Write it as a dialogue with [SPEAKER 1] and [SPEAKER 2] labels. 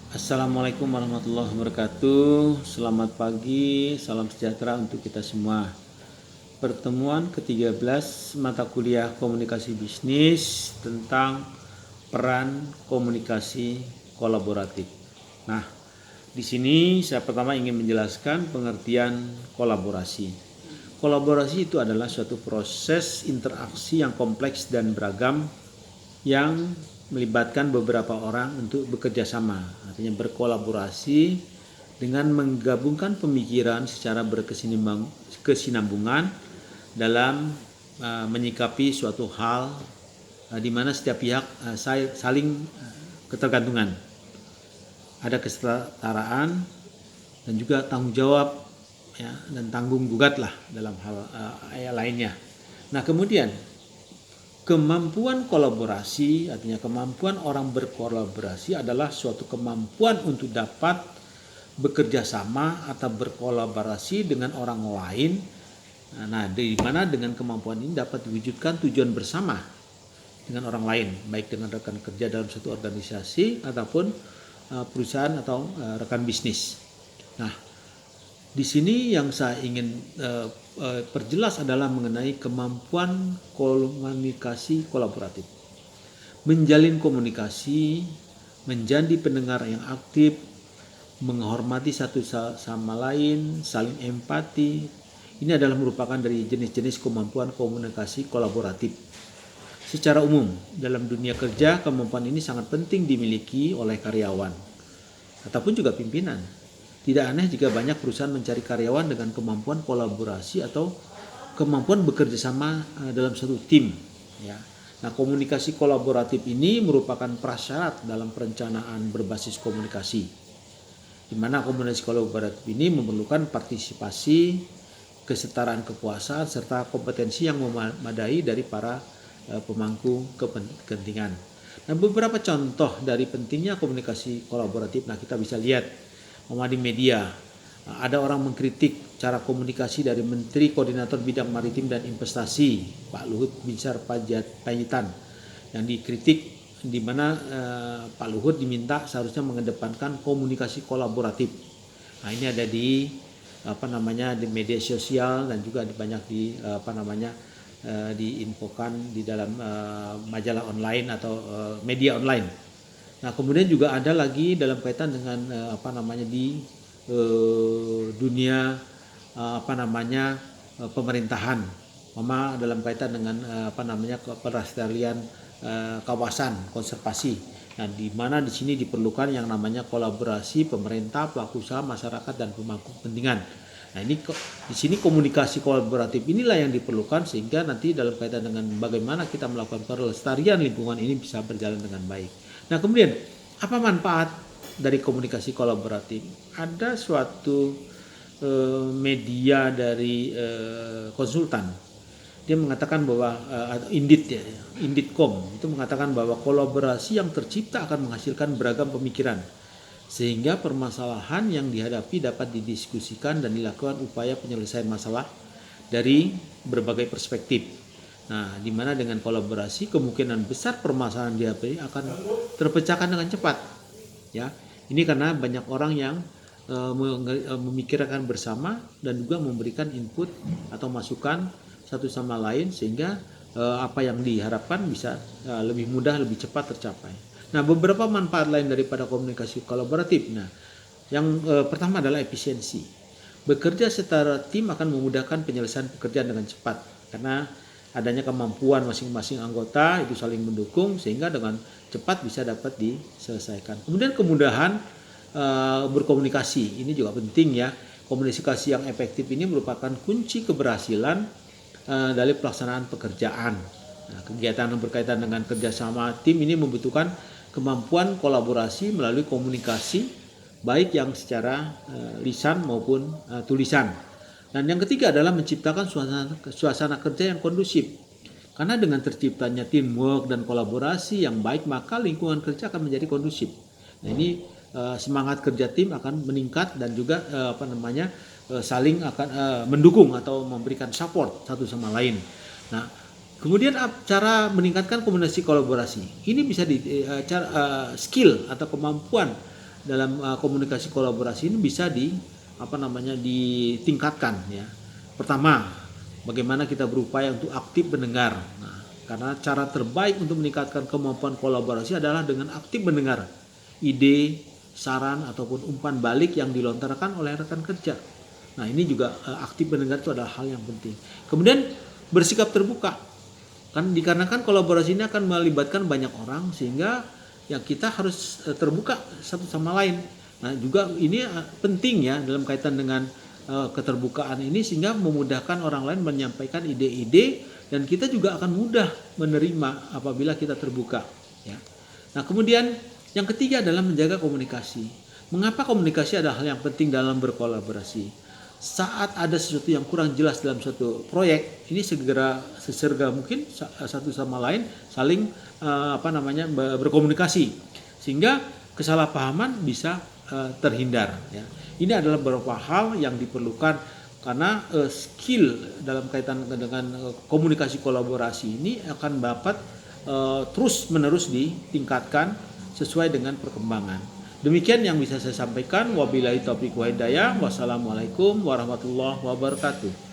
[SPEAKER 1] Assalamualaikum warahmatullahi wabarakatuh. Selamat pagi, salam sejahtera untuk kita semua. Pertemuan ke-13 mata kuliah komunikasi bisnis tentang peran komunikasi kolaboratif. Nah, di sini saya pertama ingin menjelaskan pengertian kolaborasi. Kolaborasi itu adalah suatu proses interaksi yang kompleks dan beragam yang melibatkan beberapa orang untuk bekerja sama, artinya berkolaborasi dengan menggabungkan pemikiran secara berkesinambungan dalam menyikapi suatu hal di mana setiap pihak saling ketergantungan. Ada kesetaraan dan juga tanggung jawab ya, dan tanggung gugat lah dalam hal lainnya. Nah, kemudian kemampuan kolaborasi, artinya kemampuan orang berkolaborasi adalah suatu kemampuan untuk dapat bekerja sama atau berkolaborasi dengan orang lain. Nah, di mana dengan kemampuan ini dapat diwujudkan tujuan bersama dengan orang lain, baik dengan rekan kerja dalam satu organisasi ataupun perusahaan atau rekan bisnis. Nah, di sini yang saya ingin perjelas adalah mengenai kemampuan komunikasi kolaboratif. Menjalin komunikasi, menjadi pendengar yang aktif, menghormati satu sama lain, saling empati. Ini adalah merupakan dari jenis-jenis kemampuan komunikasi kolaboratif. Secara umum, dalam dunia kerja, kemampuan ini sangat penting dimiliki oleh karyawan ataupun juga pimpinan. Tidak aneh jika banyak perusahaan mencari karyawan dengan kemampuan kolaborasi atau kemampuan bekerja sama dalam satu tim. Ya. Nah, komunikasi kolaboratif ini merupakan prasyarat dalam perencanaan berbasis komunikasi, di mana komunikasi kolaboratif ini memerlukan partisipasi, kesetaraan kekuasaan, serta kompetensi yang memadai dari para pemangku kepentingan. Nah, beberapa contoh dari pentingnya komunikasi kolaboratif, nah kita bisa lihat di media. Ada orang mengkritik cara komunikasi dari Menteri Koordinator Bidang Maritim dan Investasi, Pak Luhut Binsar Panjaitan, yang dikritik di mana Pak Luhut diminta seharusnya mengedepankan komunikasi kolaboratif. Nah, ini ada di di media sosial dan juga banyak diinfokan di dalam majalah online atau media online. Nah, kemudian juga ada lagi dalam kaitan dengan di dunia pemerintahan, dalam kaitan dengan pelestarian kawasan konservasi. Nah, di mana di sini diperlukan yang namanya kolaborasi pemerintah, pelaku usaha, masyarakat dan pemangku kepentingan. Nah, ini di sini komunikasi kolaboratif inilah yang diperlukan sehingga nanti dalam kaitan dengan bagaimana kita melakukan pelestarian lingkungan ini bisa berjalan dengan baik. Nah, kemudian apa manfaat dari komunikasi kolaboratif? Ada suatu media dari konsultan, dia mengatakan bahwa Inditcom itu mengatakan bahwa kolaborasi yang tercipta akan menghasilkan beragam pemikiran, sehingga permasalahan yang dihadapi dapat didiskusikan dan dilakukan upaya penyelesaian masalah dari berbagai perspektif. Nah, di mana dengan kolaborasi kemungkinan besar permasalahan dihadapi akan terpecahkan dengan cepat. Ya, ini karena banyak orang yang memikirkan bersama dan juga memberikan input atau masukan satu sama lain sehingga apa yang diharapkan bisa lebih mudah, lebih cepat tercapai. Nah, beberapa manfaat lain daripada komunikasi kolaboratif. Nah, yang pertama adalah efisiensi. Bekerja secara tim akan memudahkan penyelesaian pekerjaan dengan cepat karena adanya kemampuan masing-masing anggota itu saling mendukung sehingga dengan cepat bisa dapat diselesaikan. Kemudian kemudahan berkomunikasi, ini juga penting ya. Komunikasi yang efektif ini merupakan kunci keberhasilan dari pelaksanaan pekerjaan. Nah, kegiatan yang berkaitan dengan kerjasama tim ini membutuhkan kemampuan kolaborasi melalui komunikasi baik yang secara lisan maupun tulisan. Dan yang ketiga adalah menciptakan suasana kerja yang kondusif. Karena dengan terciptanya teamwork dan kolaborasi yang baik, maka lingkungan kerja akan menjadi kondusif. Nah, ini semangat kerja tim akan meningkat dan juga saling akan mendukung atau memberikan support satu sama lain. Nah, kemudian cara meningkatkan komunikasi kolaborasi. Ini bisa skill atau kemampuan dalam komunikasi kolaborasi ini bisa ditingkatkan ya. Pertama, bagaimana kita berupaya untuk aktif mendengar. Nah, karena cara terbaik untuk meningkatkan kemampuan kolaborasi adalah dengan aktif mendengar ide, saran ataupun umpan balik yang dilontarkan oleh rekan kerja. Nah, ini juga aktif mendengar itu adalah hal yang penting. Kemudian bersikap terbuka. Kan dikarenakan kolaborasi ini akan melibatkan banyak orang sehingga ya kita harus terbuka satu sama lain. Nah, juga ini penting ya dalam kaitan dengan keterbukaan ini sehingga memudahkan orang lain menyampaikan ide-ide dan kita juga akan mudah menerima apabila kita terbuka ya. Nah, kemudian yang ketiga adalah menjaga komunikasi. Mengapa komunikasi adalah hal yang penting dalam berkolaborasi? Saat ada sesuatu yang kurang jelas dalam suatu proyek, ini sesegera mungkin satu sama lain saling berkomunikasi sehingga kesalahpahaman bisa terhindar ya. Ini adalah beberapa hal yang diperlukan karena skill dalam kaitan dengan komunikasi kolaborasi ini akan dapat terus menerus ditingkatkan sesuai dengan perkembangan. Demikian yang bisa saya sampaikan. Wabillahi taufiq wa hidayah. Wassalamualaikum warahmatullahi wabarakatuh.